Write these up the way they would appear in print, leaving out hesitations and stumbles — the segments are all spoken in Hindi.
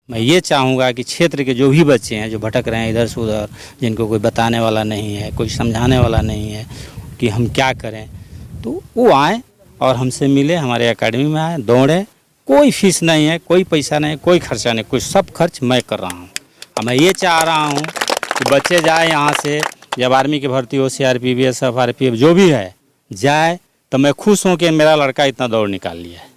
मैं ये चाहूँगा कि क्षेत्र के जो भी बच्चे हैं जो भटक रहे हैं इधर से उधर, जिनको कोई बताने वाला नहीं है, कोई समझाने वाला नहीं है कि हम क्या करें, तो वो आएँ और हमसे मिले, हमारे एकेडमी में आए, दौड़ें। कोई फीस नहीं है, कोई पैसा नहीं, कोई खर्चा नहीं, कोई सब खर्च मैं कर रहा हूँ। और मैं ये चाह रहा हूँ कि बच्चे जाए यहाँ से, जब आर्मी की भर्ती हो, CRP, BSF, RPF जो भी है जाए, तो मैं खुश हूँ कि मेरा लड़का इतना दौड़ निकाल लिया है।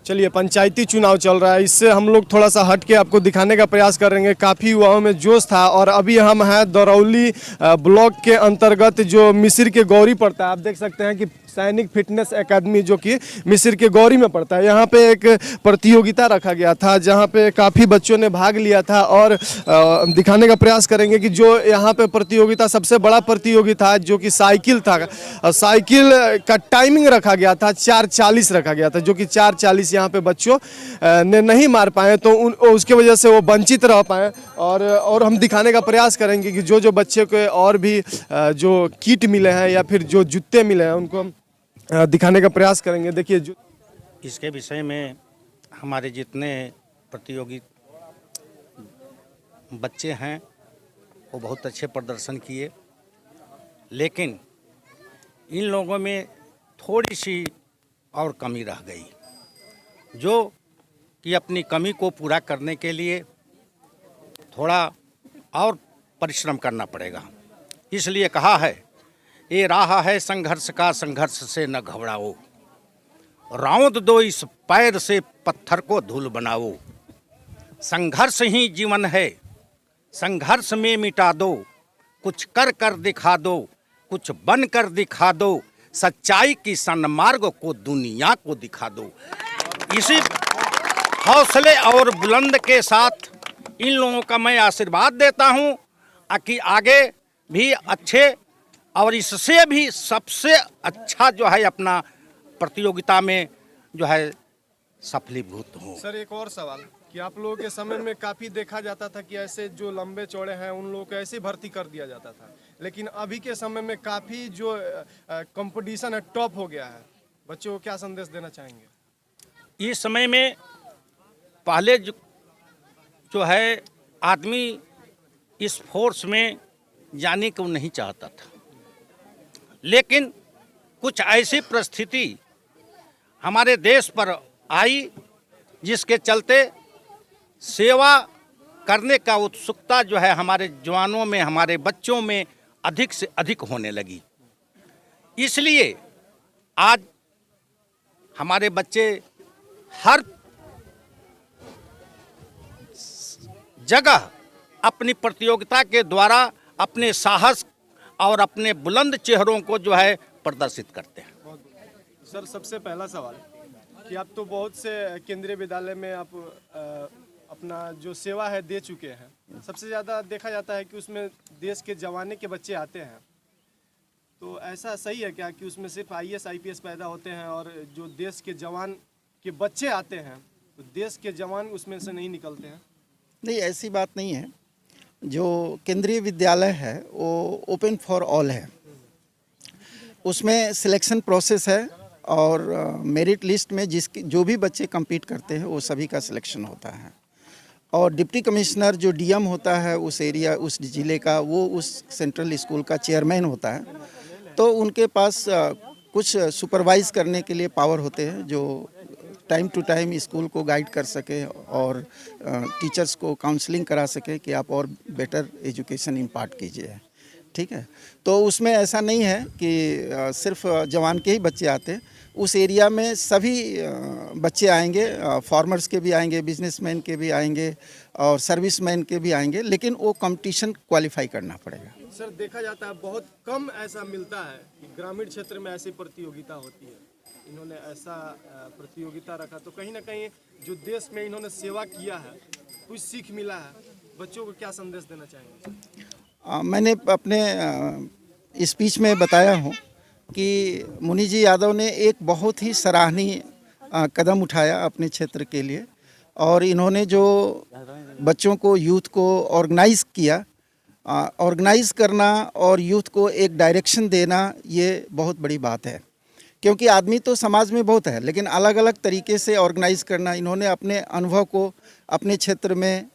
चलिए, पंचायती चुनाव चल रहा है, इससे हम लोग थोड़ा सा हट के आपको दिखाने का प्रयास करेंगे। काफ़ी युवाओं में जोश था और अभी हम हैं दरौली ब्लॉक के अंतर्गत जो मिसिर के गौरी पड़ता है। आप देख सकते हैं कि सैनिक फिटनेस एकेडमी जो कि मिसिर के गौरी में पड़ता है, यहाँ पे एक प्रतियोगिता रखा गया था जहाँ पे काफ़ी बच्चों ने भाग लिया था और दिखाने का प्रयास करेंगे कि जो यहाँ पे प्रतियोगिता, सबसे बड़ा प्रतियोगिता जो कि साइकिल था, साइकिल का टाइमिंग रखा गया था 4:40 रखा गया था, जो कि 4:40 यहाँ पे बच्चों ने नहीं मार पाए, तो उसके वजह से वो वंचित रह पाए। और हम दिखाने का प्रयास करेंगे कि जो बच्चे को और भी जो किट मिले हैं या फिर जो जूते मिले हैं उनको हम दिखाने का प्रयास करेंगे। देखिए, इसके विषय में हमारे जितने प्रतियोगी बच्चे हैं वो बहुत अच्छे प्रदर्शन किए, लेकिन इन लोगों में थोड़ी सी और कमी रह गई, जो कि अपनी कमी को पूरा करने के लिए थोड़ा और परिश्रम करना पड़ेगा। इसलिए कहा है, ये राह है संघर्ष का, संघर्ष से न घबराओ, रौंद दो इस पैर से पत्थर को धूल बनाओ। संघर्ष ही जीवन है, संघर्ष में मिटा दो, कुछ कर कर दिखा दो, कुछ बन कर दिखा दो, सच्चाई की सन्मार्ग को दुनिया को दिखा दो। इसी हौसले और बुलंद के साथ इन लोगों का मैं आशीर्वाद देता हूं कि आगे भी अच्छे और इससे भी सबसे अच्छा जो है अपना प्रतियोगिता में जो है सफलीभूत हो। सर, एक और सवाल कि आप लोगों के समय में काफ़ी देखा जाता था कि ऐसे जो लंबे चौड़े हैं उन लोगों को ऐसे भर्ती कर दिया जाता था, लेकिन अभी के समय में काफ़ी जो कंपटीशन है टॉप हो गया है, बच्चों को क्या संदेश देना चाहेंगे? इस समय में पहले जो है आदमी इस फोर्स में जाने को नहीं चाहता था, लेकिन कुछ ऐसी परिस्थिति हमारे देश पर आई जिसके चलते सेवा करने का उत्सुकता जो है हमारे जवानों में, हमारे बच्चों में अधिक से अधिक होने लगी। इसलिए आज हमारे बच्चे हर जगह अपनी प्रतियोगिता के द्वारा अपने साहस और अपने बुलंद चेहरों को जो है प्रदर्शित करते हैं। सर, सबसे पहला सवाल कि आप तो बहुत से केंद्रीय विद्यालय में आप अपना जो सेवा है दे चुके हैं। सबसे ज़्यादा देखा जाता है कि उसमें देश के जवाने के बच्चे आते हैं, तो ऐसा सही है क्या कि उसमें सिर्फ IAS IPS पैदा होते हैं और जो देश के जवान के बच्चे आते हैं तो देश के जवान उसमें से नहीं निकलते हैं? नहीं, ऐसी बात नहीं है। जो केंद्रीय विद्यालय है वो ओपन फॉर ऑल है, उसमें सिलेक्शन प्रोसेस है और मेरिट लिस्ट में जो भी बच्चे compete करते हैं वो सभी का सिलेक्शन होता है। और डिप्टी कमिश्नर जो DM होता है उस एरिया, उस ज़िले का, वो उस सेंट्रल स्कूल का चेयरमैन होता है, तो उनके पास कुछ सुपरवाइज़ करने के लिए पावर होते हैं, जो टाइम टू टाइम स्कूल को गाइड कर सके और टीचर्स को काउंसलिंग करा सके कि आप और बेटर एजुकेशन इम्पार्ट कीजिए। ठीक है। तो उसमें ऐसा नहीं है कि सिर्फ जवान के ही बच्चे आते हैं, उस एरिया में सभी बच्चे आएंगे, फार्मर्स के भी आएंगे, बिजनेसमैन के भी आएंगे और सर्विसमैन के भी आएंगे, लेकिन वो कंपटीशन क्वालिफाई करना पड़ेगा। सर देखा जाता है बहुत कम ऐसा मिलता है कि ग्रामीण क्षेत्र में ऐसी प्रतियोगिता होती है। इन्होंने ऐसा प्रतियोगिता रखा तो कहीं ना कहीं जो देश में इन्होंने सेवा किया है, कुछ सीख मिला है। बच्चों को क्या संदेश देना चाहेंगे? मैंने अपने स्पीच में बताया हूँ कि मुनि जी यादव ने एक बहुत ही सराहनीय कदम उठाया अपने क्षेत्र के लिए, और इन्होंने जो बच्चों को, यूथ को ऑर्गेनाइज किया, ऑर्गेनाइज करना और यूथ को एक डायरेक्शन देना, ये बहुत बड़ी बात है। क्योंकि आदमी तो समाज में बहुत है, लेकिन अलग अलग तरीके से ऑर्गेनाइज करना, इन्होंने अपने अनुभव को अपने क्षेत्र में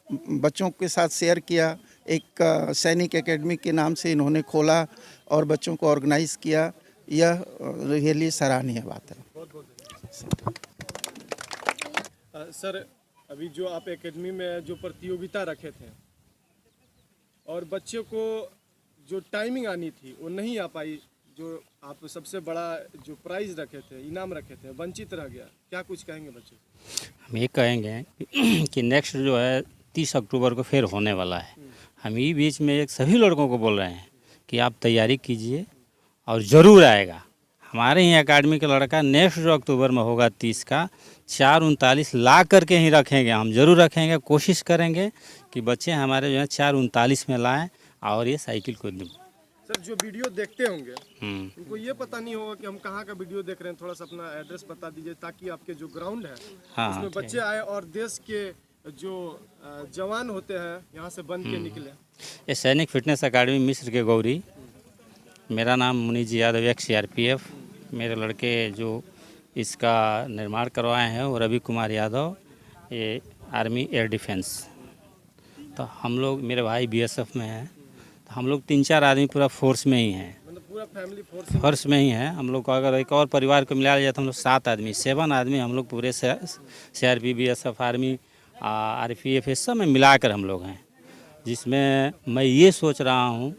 बच्चों के साथ शेयर किया। एक सैनिक एकेडमी के नाम से इन्होंने खोला और बच्चों को ऑर्गेनाइज किया। यह रियली सराहनीय बात है। सर अभी जो आप एकेडमी में जो प्रतियोगिता रखे थे और बच्चों को जो टाइमिंग आनी थी वो नहीं आ पाई, जो आप सबसे बड़ा जो प्राइज रखे थे, इनाम रखे थे, वंचित रह गया, क्या कुछ कहेंगे बच्चों? हम ये कहेंगे कि नेक्स्ट जो है 30 अक्टूबर को फिर होने वाला है। हम ये बीच में एक सभी लड़कों को बोल रहे हैं कि आप तैयारी कीजिए और ज़रूर आएगा। हमारे ही अकेडमी का लड़का नेक्स्ट जो अक्टूबर में होगा 30 का 4:39 ला करके ही रखेंगे। हम ज़रूर रखेंगे, कोशिश करेंगे कि बच्चे हमारे जो है 4:39 में लाएं और ये साइकिल को दें। सर जो वीडियो देखते होंगे उनको ये पता नहीं होगा कि हम कहाँ का वीडियो देख रहे हैं, थोड़ा सा अपना एड्रेस बता दीजिए ताकि आपके जो ग्राउंड है उसमें बच्चे आए और देश के जो जवान होते हैं यहाँ से बन के निकले। ये सैनिक फिटनेस अकेडमी मिस्र के गौरी। मेरा नाम मुनि जी यादव, ex-CRPF। मेरे लड़के जो इसका निर्माण करवाए हैं वो रवि कुमार यादव, ये आर्मी एयर डिफेंस। तो हम लोग, मेरे भाई BSF में हैं, तो हम लोग 3-4 आदमी पूरा फोर्स में ही हैं, मतलब पूरा फैमिली फोर्स में ही है। हम लोग को अगर एक और परिवार को मिला जाए तो हम लोग 7 आदमी, 7 आदमी हम लोग पूरे CRP, BSF, आर्मी, RPF, ये सब में मिलाकर हम लोग हैं। जिसमें मैं ये सोच रहा हूँ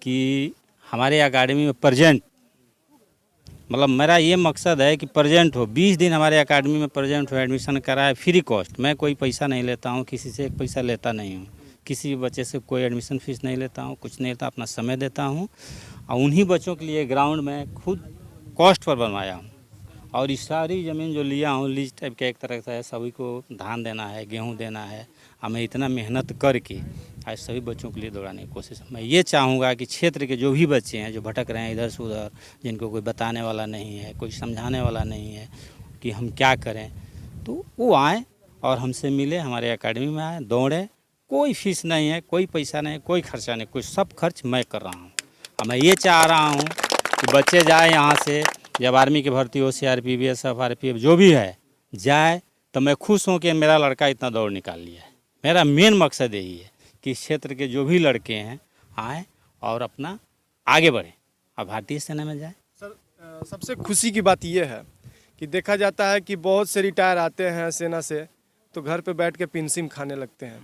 कि हमारे अकेडमी में प्रेजेंट, मतलब मेरा ये मकसद है कि प्रेजेंट हो, 20 दिन हमारे अकेडमी में प्रेजेंट हो, एडमिशन कराए फ्री कॉस्ट। मैं कोई पैसा नहीं लेता हूँ, किसी से एक पैसा लेता नहीं हूँ, किसी बच्चे से कोई एडमिशन फीस नहीं लेता हूँ, कुछ नहीं लेता, अपना समय देता हूँ। और उन्हीं बच्चों के लिए ग्राउंड में खुद कॉस्ट पर बनवाया हूँ। और इस सारी ज़मीन जो लिया हूँ लीज टाइप के एक तरह से है, सभी को धान देना है, गेहूँ देना है। और मैं इतना मेहनत करके आज सभी बच्चों के लिए दौड़ाने की कोशिश। मैं ये चाहूँगा कि क्षेत्र के जो भी बच्चे हैं जो भटक रहे हैं इधर से उधर, जिनको कोई बताने वाला नहीं है, कोई समझाने वाला नहीं है कि हम क्या करें, तो वो आएँ और हमसे मिले, हमारे अकेडमी में आए, दौड़ें। कोई फीस नहीं है, कोई पैसा नहीं, कोई खर्चा नहीं, कोई सब खर्च मैं कर रहा हूँ। और मैं ये चाह रहा हूँ कि बच्चे जाए यहाँ से, जब आर्मी की भर्ती हो, CRP, BSF, RPF जो भी है जाए, तो मैं खुश हूँ कि मेरा लड़का इतना दौड़ निकाल लिया है। मेरा मेन मकसद यही है कि इस क्षेत्र के जो भी लड़के हैं आए और अपना आगे बढ़ें और भारतीय सेना में जाए। सर सबसे खुशी की बात यह है कि देखा जाता है कि बहुत से रिटायर आते हैं सेना से तो घर पे बैठ के पेंशन खाने लगते हैं,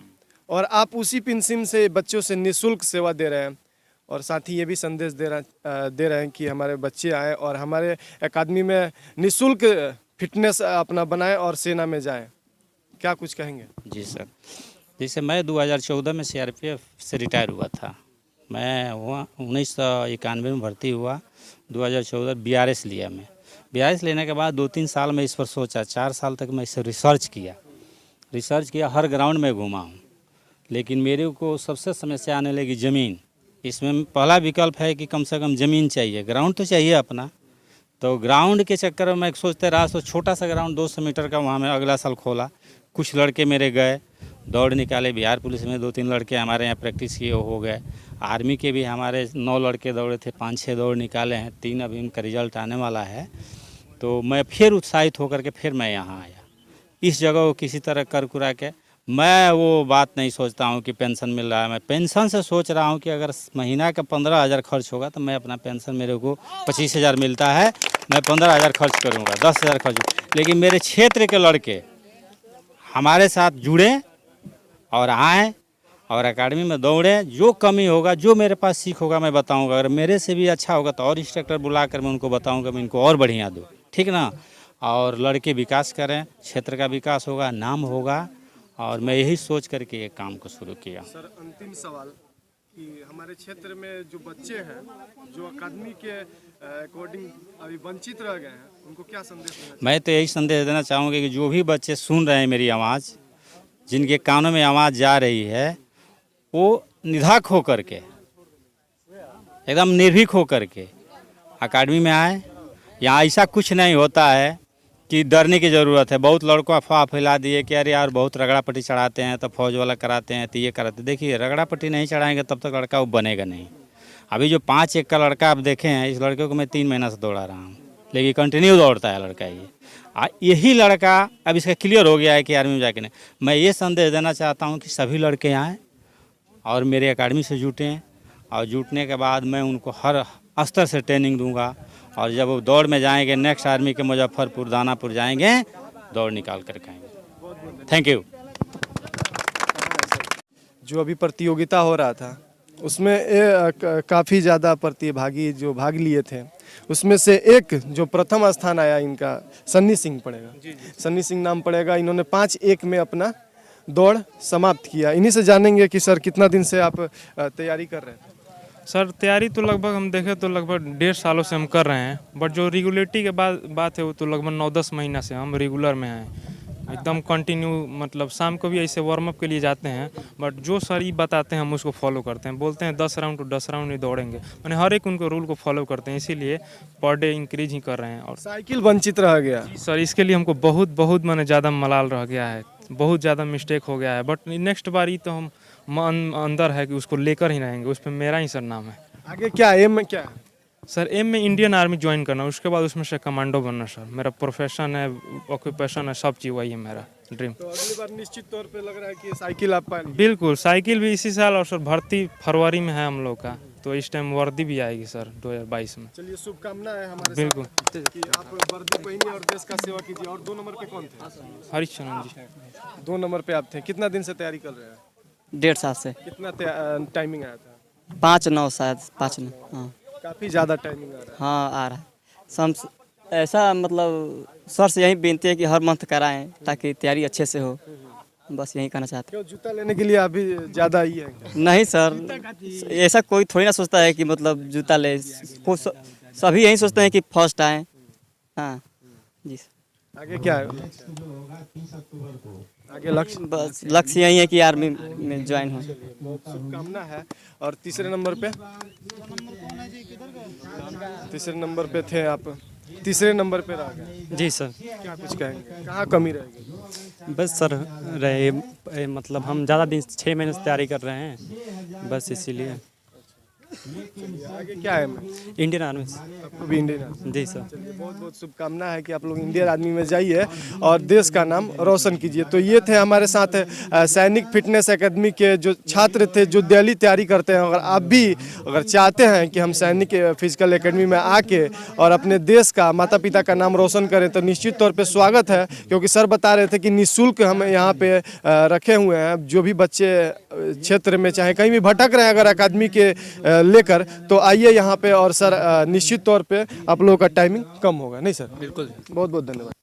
और आप उसी पेंशन से बच्चों से निःशुल्क सेवा दे रहे हैं। और साथ ही ये भी संदेश दे रहे हैं कि हमारे बच्चे आए और हमारे अकादमी में निःशुल्क फिटनेस अपना बनाएं और सेना में जाएं। क्या कुछ कहेंगे? जी सर, जैसे मैं 2014 में CRPF से रिटायर हुआ था। मैं 1991 में भर्ती हुआ, 2014 BRS लिया। मैं BRS लेने के बाद 2-3 साल में इस पर सोचा, 4 साल तक मैं इसे रिसर्च किया, हर ग्राउंड में घूमा हूँ। लेकिन मेरे को सबसे समस्या आने लगी ज़मीन। इसमें पहला विकल्प है कि कम से कम ज़मीन चाहिए, ग्राउंड तो चाहिए अपना। तो ग्राउंड के चक्कर में मैं सोचते रहा, तो छोटा सा ग्राउंड 200 मीटर का वहाँ मैं अगला साल खोला। कुछ लड़के मेरे गए, दौड़ निकाले। बिहार पुलिस में 2-3 लड़के हमारे यहाँ प्रैक्टिस किए हो गए। आर्मी के भी हमारे 9 लड़के दौड़े थे, 5-6 दौड़ निकाले हैं, 3 अभी उनका रिजल्ट आने वाला है। तो मैं फिर उत्साहित होकर के फिर मैं यहाँ आया। इस जगह को किसी तरह कर कुरा के मैं वो बात नहीं सोचता हूँ कि पेंशन मिल रहा है। मैं पेंशन से सोच रहा हूँ कि अगर महीना का 15,000 खर्च होगा तो मैं अपना पेंशन, मेरे को 25,000 मिलता है, मैं 15,000 खर्च करूँगा, 10,000 खर्च। लेकिन मेरे क्षेत्र के लड़के हमारे साथ जुड़े और आए और एकेडमी में दौड़ें। जो कमी होगा, जो मेरे पास सीख होगा मैं बताऊंगा। अगर मेरे से भी अच्छा होगा तो और इंस्ट्रक्टर बुला कर मैं उनको बताऊंगा, मैं इनको और बढ़िया दूँ, ठीक ना। और लड़के विकास करें, क्षेत्र का विकास होगा, नाम होगा। और मैं यही सोच करके ये काम को शुरू किया। सर अंतिम सवाल कि हमारे क्षेत्र में जो बच्चे हैं जो अकादमी के अकॉर्डिंग अभी वंचित रह गए हैं, उनको क्या संदेश देना चाहिए? मैं तो यही संदेश देना चाहूँगा कि जो भी बच्चे सुन रहे हैं मेरी आवाज़, जिनके कानों में आवाज़ जा रही है, वो निधाक हो करके, एकदम निर्भीक हो करके अकादमी में आए। यहाँ ऐसा कुछ नहीं होता है कि डरने की ज़रूरत है। बहुत लड़कों अफवाह फैला दिए कि अरे यार बहुत रगड़ा पट्टी चढ़ाते हैं तो फौज वाला कराते हैं तो ये कराते। देखिए, रगड़ा पट्टी नहीं चढ़ाएंगे तब तक लड़का वो बनेगा नहीं। अभी जो 5-1 का लड़का आप देखे हैं, इस लड़के को मैं 3 महीना से दौड़ा रहा हूँ, लेकिन कंटिन्यू दौड़ता है लड़का ये। यही लड़का अब इसका क्लियर हो गया है कि आर्मी में जाके नहीं। मैं ये संदेश देना चाहता हूँ कि सभी लड़के आएँ और मेरे अकाडमी से जुटें, और जुटने के बाद मैं उनको हर स्तर से ट्रेनिंग दूंगा। और जब वो दौड़ में जाएंगे, नेक्स्ट आर्मी के मुजफ्फरपुर दानापुर जाएंगे, दौड़ निकाल कर खाएंगे। Thank you. जो अभी प्रतियोगिता हो रहा था उसमें काफ़ी ज़्यादा प्रतिभागी जो भाग लिए थे, उसमें से एक जो प्रथम स्थान आया इनका सन्नी सिंह पड़ेगा। सन्नी सिंह नाम पड़ेगा। इन्होंने 5-1 में अपना दौड़ समाप्त किया। इन्हीं से जानेंगे कि सर कितना दिन से आप तैयारी कर रहे थे? सर तैयारी तो लगभग हम देखें तो लगभग 1.5 सालों से हम कर रहे हैं, बट जो रेगुलरिटी के बात है वो तो लगभग 9-10 महीना से हम रेगुलर में हैं, एकदम कंटिन्यू। मतलब शाम को भी ऐसे वार्म अप के लिए जाते हैं, बट जो सर ये बताते हैं हम उसको फॉलो करते हैं। बोलते हैं 10 राउंड तो 10 राउंड ही दौड़ेंगे, मैंने हर एक उनको रूल को फॉलो करते हैं, इसीलिए पर डे इंक्रीज ही कर रहे हैं। और साइकिल वंचित रह गया सर इसके लिए हमको बहुत मैंने ज़्यादा मलाल रह गया है, बहुत ज़्यादा मिस्टेक हो गया है, बट नेक्स्ट बार ही तो हम अंदर है कि उसको लेकर ही रहेंगे। उस पर मेरा ही सर नाम है। आगे क्या एम में क्या है? सर एम में इंडियन आर्मी ज्वाइन करना, उसके बाद उसमें से कमांडो बनना। सर मेरा प्रोफेशन है, ऑक्यूपेशन है, सब चीज़ वही है मेरा ड्रीम। तो अगली बार निश्चित तौर पे लग रहा है कि साइकिल आप पाएंगे। बिल्कुल, साइकिल भी इसी साल, और सर भर्ती फरवरी में है हम लोग का, तो इस टाइम वर्दी भी आएगी सर 2022 में। चलिए, शुभकामनाएं हमारे बिल्कुल साथ कि आप वर्दी पहनिए और देश का सेवा कीजिए। और 2 नंबर पे कौन थे? हरिश्चंद्र जी। 2 नंबर पे आप थे। कितना दिन से तैयारी कर रहे हैं? 1.5 साल से। कितना टाइमिंग आया था? 5-9 शायद 5-9। हाँ काफ़ी ज़्यादा टाइमिंग आ रहा है। हाँ आ रहा है। ऐसा मतलब सर से यही विनती है कि हर मंथ कराएं ताकि तैयारी अच्छे से हो, बस यही कहना चाहते क्यों जूता लेने के लिए अभी ज़्यादा ही है? हैं। नहीं सर, ऐसा कोई थोड़ी ना सोचता है कि मतलब जूता ले, सभी यही सोचते हैं कि फर्स्ट आए। हाँ जी सर। आगे क्या है? आगे लक्ष्य? बस लक्ष्य यही है कि आर्मी में ज्वाइन हो। शुभकामना है। और तीसरे नंबर पे? तीसरे नंबर पे थे आप, तीसरे नंबर पे रह गए। जी सर। क्या कुछ कहेंगे, कहाँ कमी रहेगी? बस सर मतलब हम ज़्यादा दिन 6 महीने से तैयारी कर रहे हैं, बस इसीलिए। आगे क्या है? Indian army. आपको भी इंडियन आर्मी? जी सर। चलिए, बहुत बहुत शुभकामना है कि आप लोग इंडियन आर्मी में जाइए और देश का नाम रोशन कीजिए। तो ये थे हमारे साथ सैनिक फिटनेस एकेडमी के जो छात्र थे जो दिल्ली तैयारी करते हैं। अगर आप भी अगर चाहते हैं कि हम सैनिक फिजिकल एकेडमी में आके और अपने देश का, माता पिता का नाम रोशन करें, तो निश्चित तौर पर स्वागत है। क्योंकि सर बता रहे थे कि निःशुल्क हम यहाँ पे रखे हुए हैं। जो भी बच्चे क्षेत्र में चाहे कहीं भी भटक रहे हैं अगर अकादमी के लेकर, तो आइए यहाँ पे। और सर निश्चित तौर पे आप लोगों का टाइमिंग कम होगा। नहीं सर? बिल्कुल। बहुत बहुत धन्यवाद।